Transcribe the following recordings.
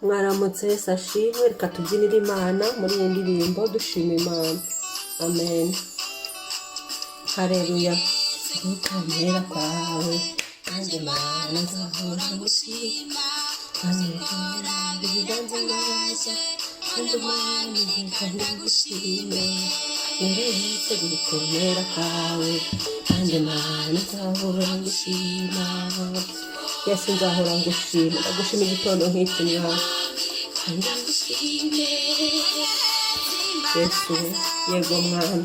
mwaramutse sashimwe reka tubyinire Imana muri iyi ndirimbo dushima Imana. Amen. Haleluya. Gukomera kwawe kandi Mana nzahora ngushima. Haleluya. Ibiganza byawe kandi Mana nzahora ngushime. Neretse gukomera kwawe kandi Mana nzahora ngushima. Yesu nzahora ngushima. Ndagushima igitondo nk'iki mwana. Ndagushime. Yesu yego mwana.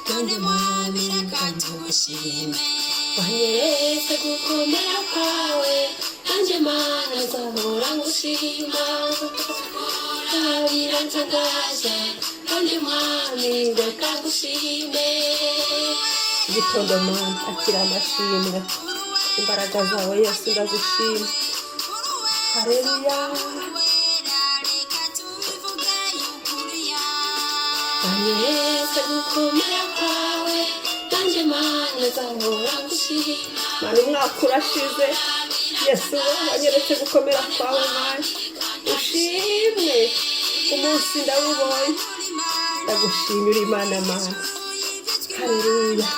Kandi Mana ndagushime. Wanyeretse gukomera kwawe kandi Mana nzahora ngushima. Birantangaza kandi Mwami reka ngushime. Igitondo Mana akira amashimwe. Imbaraga zawe Yesu ndazishima. Haleluya. Wanyeretse gukomera kwawe kandi Mana nzahora ngushima. Mana umwaka urashize Yesu wanyeretse gukomera kwawe Mana ushimwe. Umunsi ndawubonye ndagushimira Imana Mana. Haleluya.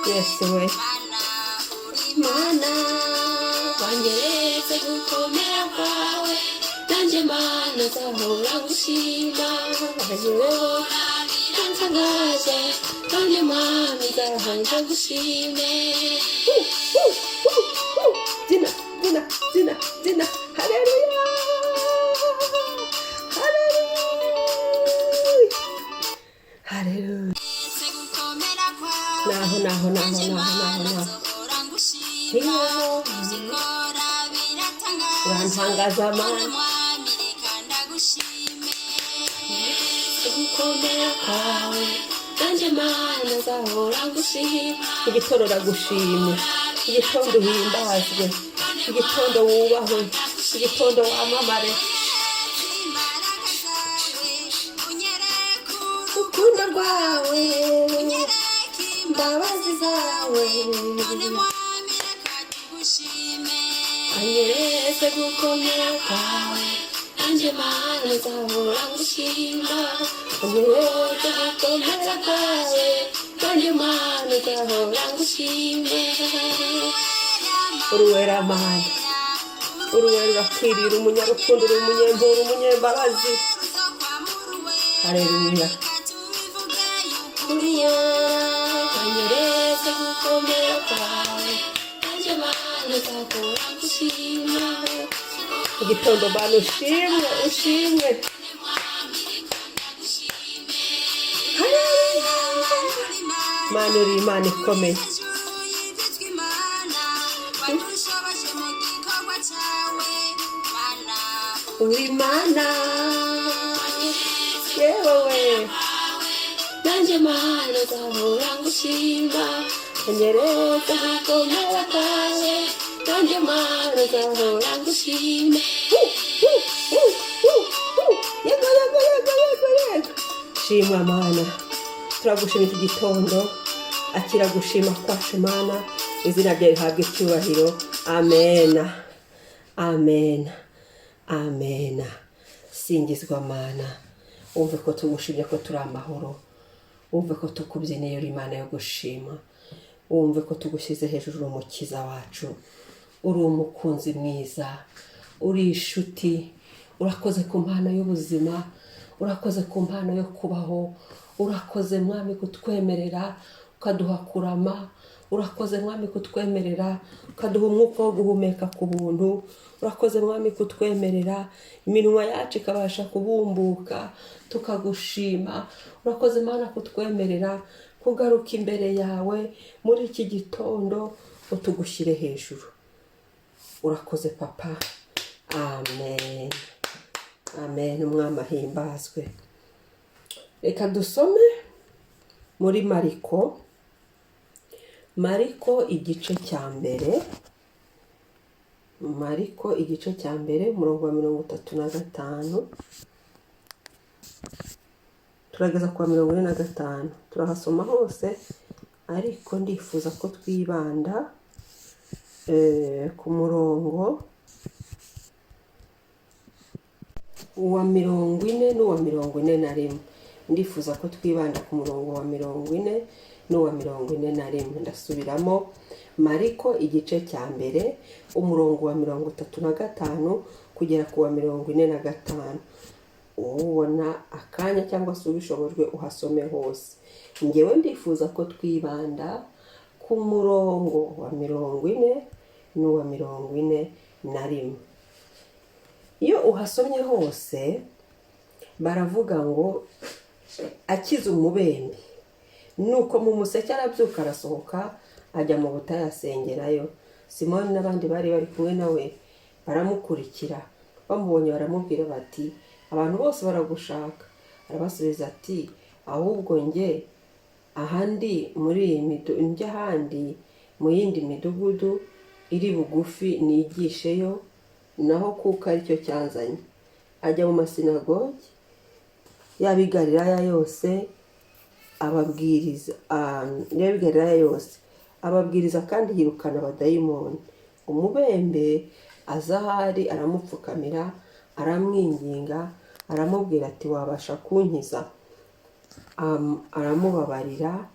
Yesu we Mana wanyeretse gukomera kwawe nanjye Mana nzahora ngushima. Haleluya. Kantangaza kandi Mana nzahora ngushime. Zina. Haleluya. Haleluya. Naho. Urantangaza Mana. Gukomera kwawe nanjye Mana nzahora ngushima. Igitondo ndagushima. Igitondo uhimbazwe. Igitondo wubahwe. Igitondo wamamare. Urukundo rwawe imbabazi zawe anyeretse gukomera kwawe nanjye Mana nzahora ngushima. Anyeretse gukomera kwawe nanjye Mana nzahora ngushime. Uruwera Mana uruwera urakwirira umunyarukundo uri umunyemburo umunyembabazi. Haleluya. Anyeretse gukomera kwawe nanjye Mana nzahora ngushima. Igitondo Mana ushimwe. Mana uri Imana ikomeye. Uri Imana yewe nanjye Mana nzahora ngushima. Anyeretse gukomera kwawe nanjye Mana nzahora ngushime. Yego. Shima Mana turagushima iki gitondo. Akira gushima kwacu Mana. Izina ryawe rihabwe icyubahiro. Amen. Singizwa Mana. Umve ko tugushimye ko turi amahoro. Umve ko tukubyineye uri Imana yo gushima. Umve ko tugushyize hejuru umukiza wacu. Uri umukunzi mwiza. Uri inshuti. Urakoze ku mpano y'ubuzima. Urakoze ku mpano yo kubaho. Urakoze Mwami kutwemerera ukaduha kurama. Urakoze Mwami kutwemerera ukaduha umwuka wo guhumeka ku buntu. Urakoze Mwami kutwemerera iminwa yacu ikabasha kubumbuka tukagushima. Urakoze Mana kutwemerera kugaruka imbere yawe muri iki gitondo utugushyire hejuru. Urakoze Papa. Amen. Umwami ahimbazwe. Reka dusome muri Mariko igice cya mbere. Mariko igice cya mbere umurongo wa 35 turageza kwa 45. Turahasoma hose ariko ndifuza ko twibanda ku murongo wa 40 n'uwa 41. Ndifuza ko twibanda ku murongo wa 40 n'uwa 41. Ndasubiramo Mariko igice cya mbere umurongo wa 35 kugera ku wa 45. Ubona akanya cyangwa se ubishobojwe uhasome hose. Ngewe ndifuza ko twibanda ku murongo wa 40 n'uwa 41. Iyo uhasomye hose baravuga ngo akize umubembe, nuko mu museke arabyuka arasohoka ajya mu butayu asengerayo. Simoni n'abandi bari kumwe nawe baramukurikira, bamubonye baramubwira bati abantu bose baragushaka. Arabasubiza ati ahubwo njye ahandi njye ahandi mu yindi midugudu iri bugufi nigisheyo, naho kuko aricyo cyanzanye. Ajya mu masinagogi y'abigalilaya yose ababwiriza kandi yirukana abadayimoni. Umubembe aza ahari aramupfukamira aramwinginga, aramubwira ati wabasha kunkiza? Aramubabarira,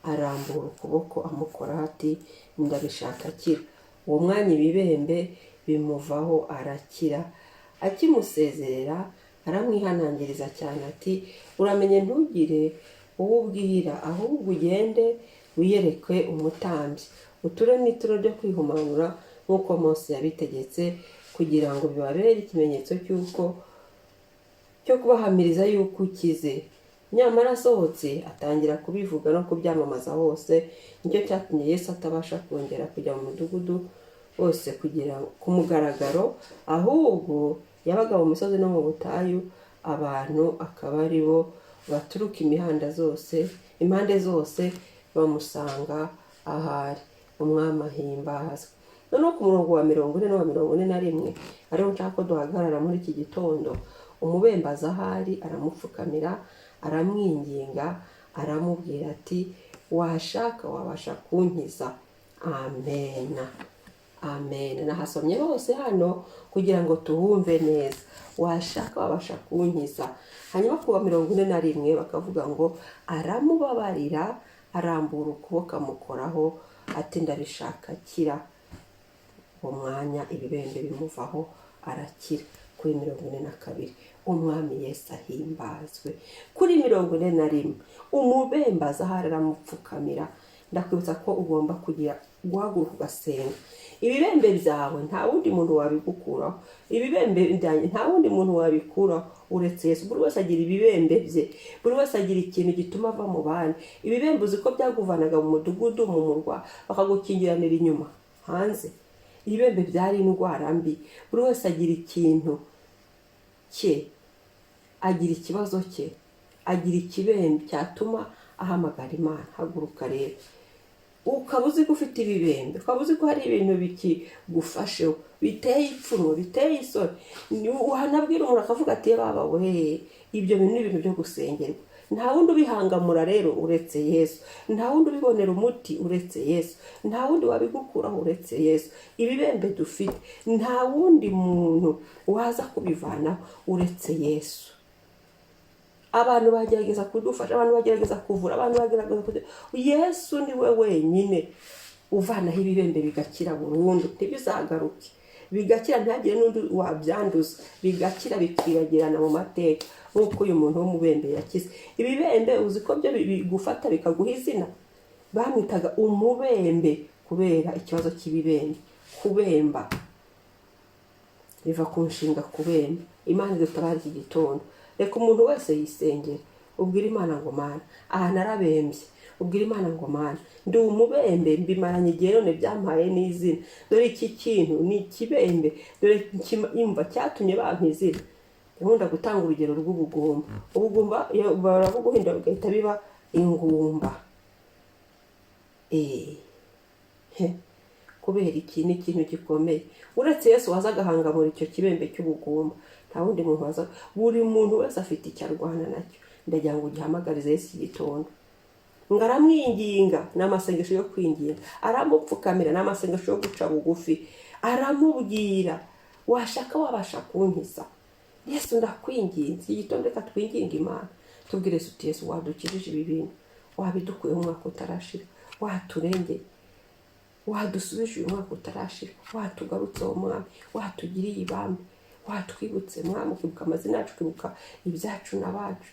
arambura ukuboko amukora ati ndabishaka kira. Uwo mwanya ibibembe bimuvaho arakira. Akimusezerera aramwihanangiriza cyane ati uramenye ntugire uwo ubwira, ahubwo ugende wiyereke umutambyi, uture n'ituro ryo kwihumanura nk'uko Mose yabitegetse, kugira ngo bibabere ikimenyetso cyo kubahamiriza yuko ukize. Nyamara asohotse atangira kubivuga no kubyamamaza hose. Nicyo cyatumye Yesu atabasha kongera kujya mu mudugudu wose kugira ku mugaragaro, ahubwo yabaga mu misozi no mu butayu. Abantu akaba ari bo baturuka impande zose bamusanga ahari. Umwami ahimbazwe. Noneho ku murongo wa 40 n'uwa 41 ariho nshaka ko duhagarara muri iki gitondo. Umubembe aza ahari aramupfukamira, aramwinginga, aramubwira ati washaka wabasha kunkiza? Amen. Amen. Nahasomye hose hano kugira ngo tuhumve neza. Washaka wabasha kunkiza. Hanyuma ku wa 41 bakavuga ngo aramubabarira, arambura ukuboko amukoraho ati ndabishaka kira. Uwo mwanya ibibembe bimuvaho arakira. Kuri 42 umwami Yesu ahimbazwe. Kuri 41 umubembe aza ahari aramupfukamira. Ndakwibutsa ko ugomba guhaguruka ugasenga. Ibibembe byawe nta wundi muntu wabigukuraho. Ibibembe byanjye nta wundi muntu wabikuraho uretse Yesu. Buri wese agira ibibembe bye, buri wese agira ikintu gituma ava mu bandi. Ibibembe uzi ko byaguvanaga mu mudugudu, mu murwa, bakagukingiranira inyuma hanze. Ibibembe byari indwara mbi. Buri wese agira ikintu cye, agira ikibazo cye, agira ikibembe cyatuma ahamagara Imana. Haguruka rero ukaba uzi ko ufite ibibembe, ukaba uzi ko hari ibintu bikigufasheho biteye ipfunwe, biteye isoni. Uhanabwira umuntu akavuga ati baba we, ibyo bintu ni ibintu byo gusengerwa. Nta wundi ubihangamura rero uretse Yesu. Nta wundi ubibonera umuti uretse Yesu. Nta wundi wabigukuraho uretse Yesu. Ibibembe dufite nta wundi muntu waza kubivanaho uretse Yesu. Abantu bagerageza kudufasha, abantu bagerageza kuvura, abantu bagerageza Yesu ni we wenyine uvanaho ibibembe bigakira burundu. Ntibizagaruke, bigakira ntihagire n'undi wabyanduza, bigakira bikibagirana mu mateka nk'uko uyu muntu w'umubembe yakize. Ibibembe uzi ko byo bigufata bikaguha izina. Bamwitaga umubembe kubera ikibazo cy'ibibembe. Kubemba biva ku nshinga kubemba. Imana idutabara iki gitondo. Reka umuntu wese yisengera, ubwira Imana ngo Mana, aha narabembye. Ubwira Imana ngo Mana, ndi umubembe, mbimaranye igihe none byampaye n'izina. Dore iki kintu ni ikibembe, dore imva cyatumye bampa izina. Nkunda gutanga urugero rw'ubugumba. Ubugumba barabuguhinda bugahita biba ingumba. Kubera iki ni ikintu gikomeye. Uretse Yesu waza agahangamura icyo kibembe cy'ubugumba, nta wundi muntu waza. Buri muntu wese afite icyo arwana nacyo. Ndagira ngo ugihamagarize Yesu igitondo. ngaramwinginga n'amasengesho yo kwinginga, aramupfukamira n'amasengesho yo guca bugufi, aramubwira washaka wabasha kunkiza. Yesu ndakwinginze igitondo reka twinginga Imana tubwire uti Yesu wadukirije ibi bintu, wabidukuye umwaka utarashira, waturengeye, wadusubije uyu mwaka utarashira, watugarutse uwo mwami, watugiriye ibambe, watwibutse mwami, ukibuka amazina yacu, ukibuka ibyacu n'abacu.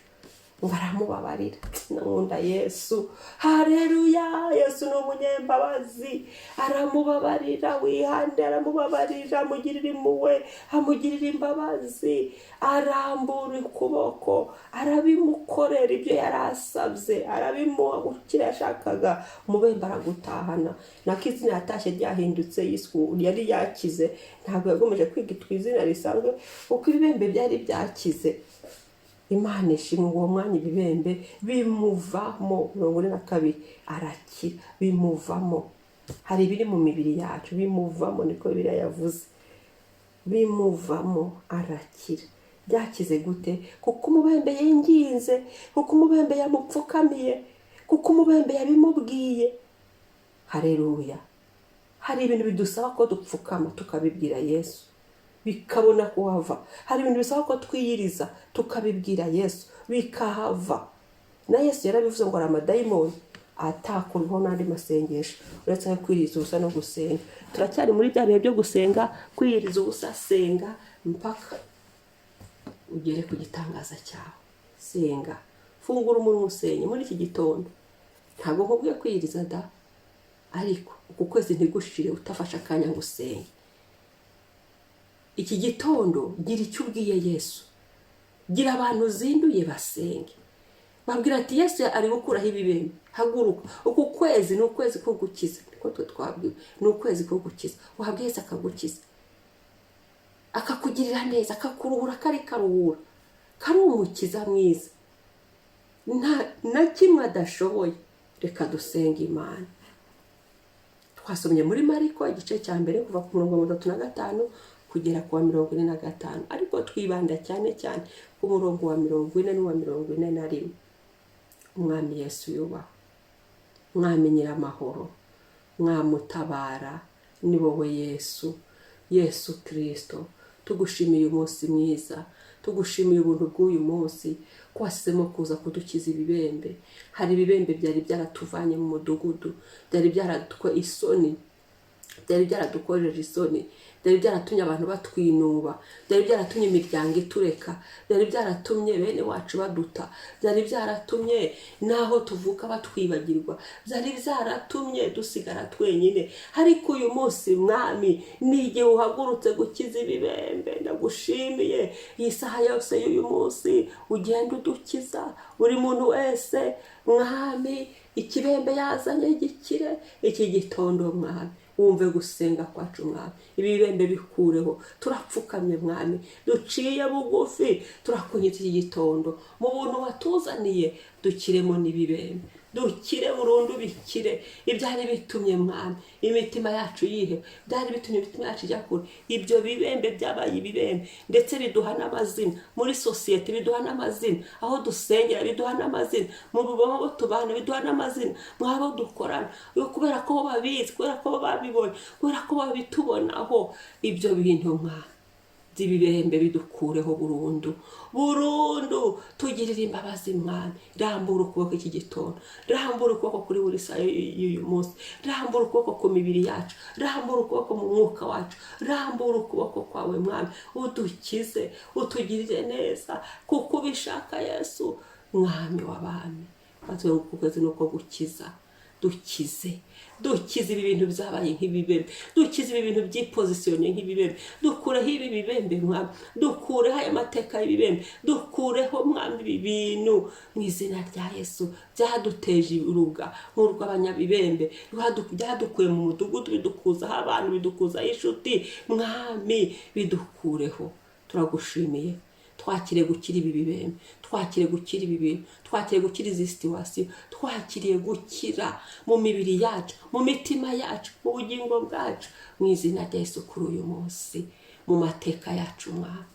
Ngaramubabarira. Nkunda Yesu, haleluya. Yesu ni umunyembabazi, aramubabarira, wihande, aramubabarira, amugirira impuhwe, amugirira imbabazi, arambura ukuboko, arabimukorera ibyo yarasabye, arabimuha gukira yashakaga. Umubembe aragutahana. Nako izina yatashye ryahindutse Yesu yari yakize, ntabwo yagomeje kwiga izina risanzwe kuko ibibembe byari byakize. Imana ishimwe uwo mwanya ibibembe bimuvamo. 42 arakira, bimuvamo. Hari ibiri mu mibiri yacu bimuvamo, niko Bibiliya yavuze, bimuvamo arakira. Byakize gute? Kuko umubembe yinginze, kuko umubembe yamupfukamiye, kuko umubembe yabimubwiye. Haleluya. Hari ibintu bidusaba ko dupfukama tukabibwira Yesu, bikabona kuhava. Hari ibintu bisaba ko twiyiriza tukabibwira Yesu, bikahava. Na Yesu yarabivuze ngo aramadayimoni atakurwaho n'andi masengesho uretse ayo kwiyiriza ubusa no gusenga. Turacyari muri bya bihe byo gusenga, kwiyiriza ubusa, senga mpaka ugere ku gitangaza cyawe. Senga, fungura umunwa usenye muri iki gitondo. Ntabwo nkubwiye kwiyiriza da, ariko uku kwezi ntigushire utafasha akanya ngo usenge. Iki gitondo gira icyo ubwiye Yesu, gira abantu zinduye basenge, babwira ati Yesu ari gukuraho ibibembe, haguruka. Uku kwezi ni ukwezi ko gukiza, niko twabwiwe, ni ukwezi ko gukiza. Uhabwiye Yesu akagukiza, akakugirira neza, akakuruhura, karuhura, kari umukiza mwiza, na kimwe adashoboye. Reka dusenge Imana. Twasomye muri Mariko igice cya mbere kuva ku murongo wa 35 kugera ku wa 45, ariko twibanda cyane cyane ku murongo wa 40 n'uwa 41. Umwami Yesu yubaho, Mwami Nyiramahoro, Mwamutabara, ni wowe Yesu, Yesu Kristo. Tugushimiye umunsi mwiza, tugushimiye ubuntu bw'uyu munsi, kwasizemo kuza kudukiza ibibembe. Hari ibibembe byari byaratuvanye mu mudugudu, byari byaradukwe isoni, byari byaradukojeje isoni, byari byaratumye abantu batwinuba, byari byaratumye imiryango itureka, byari byaratumye bene wacu baduta, byari byaratumye naho tuvuka batwibagirwa, byari byaratumye dusigara twenyine. Ariko uyu munsi Mwami, n'igihe uhagurutse gukiza ibibembe, ndagushimiye. Iyi saha yose y'uyu munsi ugenda udukiza buri muntu wese Mwami. Ikibembe yazanye gikire iki gitondo Mwami, wumve gusenga kwacu Mwami, ibibembe bikureho. Turapfukamye Mwami, duciye bugufi, turakunyitse iki gitondo mu buntu watuzaniye, dukiremo n'ibibembe, dukire burundu, bikire ibyari bitumye Mwami imitima yacu yihe, byari bitumye imitima yacu ijya kure. Ibyo bibembe byabaye ibibembe, ndetse biduha n'amazina muri sosiyete, biduha n'amazina aho dusengera, biduha n'amazina mu babo tubana, biduha n'amazina mwabo dukorana, kubera ko babizi, kubera ko babibonye, kubera ko babitubonaho. Ibyo bintu Mwami by'ibibembe bidukureho burundu, tugirire imbabazi Mwami. Rambura ukuboko iki gitondo, rambura ukuboko kuri buri saa y'uyu munsi, rambura ukuboko ku mibiri yacu, rambura ukuboko mu mwuka wacu, rambura ukuboko kwawe Mwami, udukize, utugirire neza kuko ubishaka Yesu Mwami w'abami. Batwe kukwezi nuko gukiza, dukize ibi bintu byabaye nk'ibibembe, dukize ibi bintu by'ipozisiyone nk'ibibembe, dukureho ibi bibembe Mwami, dukureho aya mateka y'ibibembe, dukureho Mwami ibi bintu mu izina rya Yesu byaduteje uruga nk'urw'abanyabibembe, byadukuye mu mudugudu, bidukuzaho abantu, bidukuzaho inshuti Mwami, bidukureho. Turagushimiye. Twakire gukira ibi bibembe, twakire gukira ibi bintu, twakire gukira izi situwasiyo, twakiriye gukira mu mibiri yacu, mu mitima yacu, mu bugingo bwacu, mu izina rya Yesu kuri uyu munsi, mu mateka yacu Mwami.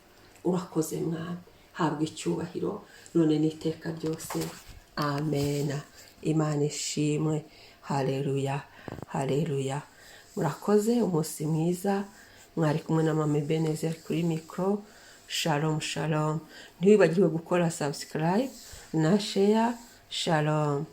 Urakoze Mwami, habwa icyubahiro none n'iteka ryose. Amen. Imana ishimwe. Haleluya, haleluya. Murakoze, umunsi mwiza. Mwari kumwe na mama Ebenezer kuri mikoro. Shalom, shalom. Ntiwibagirwe gukora subscribe na share. Shalom.